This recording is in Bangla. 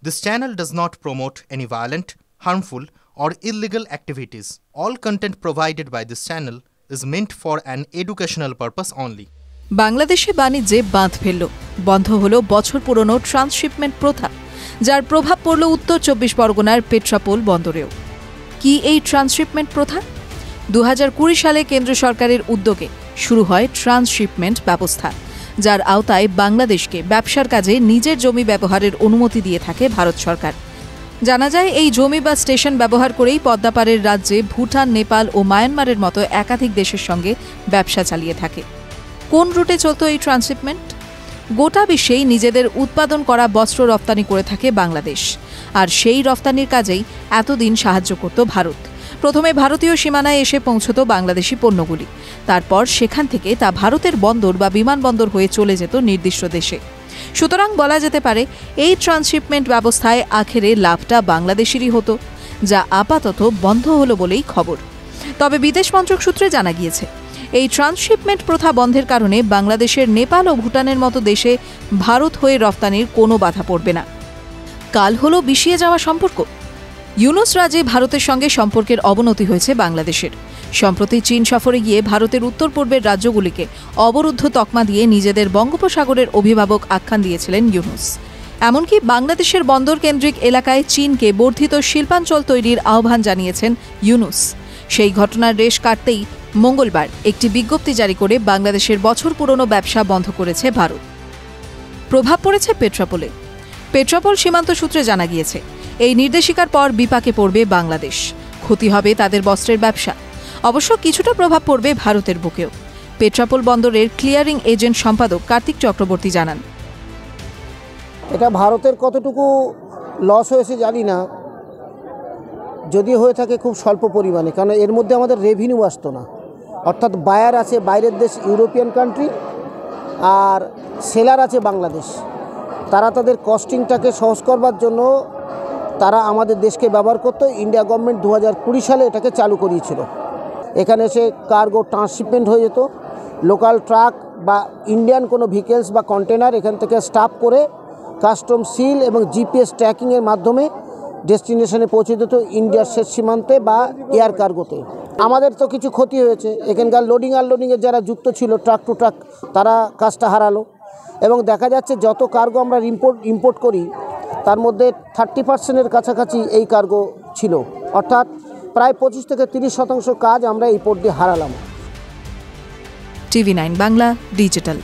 This channel does not promote any violent, harmful, or illegal activities. All content provided by this channel is meant for an educational purpose only. বাংলাদেশে বাণিজ্যে বাঁধ ফেলল, বন্ধ হলো বছর পুরনো ট্রান্সশিপমেন্ট প্রথা, যার প্রভাব পড়ল উত্তর 24 পরগনার পেট্রাপোল বন্দরেও। কি এই ট্রান্সশিপমেন্ট প্রথা? 2020 সালে কেন্দ্র সরকারের উদ্যোগে শুরু হয় ট্রান্সশিপমেন্ট ব্যবস্থা, যার আওতায় বাংলাদেশকে ব্যবসার কাজে নিজের জমি ব্যবহারের অনুমতি দিয়ে থাকে ভারত সরকার। জানা যায়, এই জমি বা স্টেশন ব্যবহার করেই পদ্মাপাড়ের রাজ্যে ভুটান, নেপাল ও মায়ানমারের মতো একাধিক দেশের সঙ্গে ব্যবসা চালিয়ে থাকে। কোন রুটে চলত এই ট্রান্সশিপমেন্ট? গোটা বিশ্বেই নিজেদের উৎপাদন করা বস্ত্র রপ্তানি করে থাকে বাংলাদেশ, আর সেই রপ্তানির কাজেই এতদিন সাহায্য করত ভারত। প্রথমে ভারতীয় সীমানায় এসে পৌঁছত বাংলাদেশি পণ্যগুলি, তারপর সেখান থেকে তা ভারতের বন্দর বা বিমানবন্দর হয়ে চলে যেত নির্দিষ্ট দেশে। সুতরাং বলা যেতে পারে, এই ট্রান্সশিপমেন্ট ব্যবস্থায় আখেরে লাভটা বাংলাদেশেরই হতো, যা আপাতত বন্ধ হলো বলেই খবর। তবে বিদেশ মন্ত্রক সূত্রে জানা গিয়েছে, এই ট্রান্সশিপমেন্ট প্রথা বন্ধের কারণে বাংলাদেশের নেপাল ও ভুটানের মতো দেশে ভারত হয়ে রপ্তানির কোনো বাধা পড়বে না। কাল হলো বিষিয়ে যাওয়া সম্পর্ক। ইউনুস রাজে ভারতের সঙ্গে সম্পর্কের অবনতি হয়েছে বাংলাদেশের। সম্প্রতি চীন সফরে গিয়ে ভারতের উত্তর পূর্বের রাজ্যগুলিকে অবরুদ্ধ তকমা দিয়ে নিজেদের বঙ্গোপসাগরের অভিভাবক আখ্যান দিয়েছিলেন ইউনুস। এমনকি বাংলাদেশের বন্দর কেন্দ্রিক এলাকায় চীনকে বর্ধিত শিল্পাঞ্চল তৈরির আহ্বান জানিয়েছেন ইউনুস। সেই ঘটনার রেশ কাটতেই মঙ্গলবার একটি বিজ্ঞপ্তি জারি করে বাংলাদেশের বছর পুরনো ব্যবসা বন্ধ করেছে ভারত। প্রভাব পড়েছে পেট্রাপোলে। পেট্রাপোল সীমান্ত সূত্রে জানা গিয়েছে, এই নির্দেশিকার পর বিপাকে পড়বে বাংলাদেশ। ক্ষতি হবে তাদের বস্ত্রের ব্যবসা। অবশ্য কিছুটা প্রভাব পড়বে ভারতের বুকেও। পেট্রাপোল বন্দরের ক্লিয়ারিং এজেন্ট সম্পাদক কার্তিক চক্রবর্তী জানান, এটা ভারতের কতটুকু লস হয়েছে জানি না, যদি হয়ে থাকে খুব স্বল্প পরিমাণে, কারণ এর মধ্যে আমাদের রেভিনিউ আসতো না। অর্থাৎ বায়ার আছে বাইরের দেশ, ইউরোপিয়ান কান্ট্রি, আর সেলার আছে বাংলাদেশ। তারা তাদের কস্টিংটাকে সহজ করবার জন্য তারা আমাদের দেশকে ব্যবহার করতো। ইন্ডিয়া গভর্নমেন্ট 2020 সালে এটাকে চালু করিয়েছিল। এখানে এসে কার্গো ট্রান্সশিপমেন্ট হয়ে যেত। লোকাল ট্রাক বা ইন্ডিয়ান কোনো ভেহিকেলস বা কন্টেনার এখান থেকে স্টাফ করে কাস্টম সিল এবং জিপিএস ট্র্যাকিংয়ের মাধ্যমে ডেস্টিনেশনে পৌঁছে যেত ইন্ডিয়ার শেষ সীমান্তে বা এয়ার কার্গোতে। আমাদের তো কিছু ক্ষতি হয়েছে। এখানকার লোডিং আনলোডিংয়ের যারা যুক্ত ছিল ট্রাক টু ট্রাক, তারা কাজটা হারালো। এবং দেখা যাচ্ছে যত কার্গো আমরা ইম্পোর্ট করি তার মধ্যে 30% কাছাকাছি এই কার্গো ছিল। অর্থাৎ প্রায় 25 থেকে 30% কাজ আমরা এই পোর্ট দিয়ে হারালাম। TV9 Bangla digital.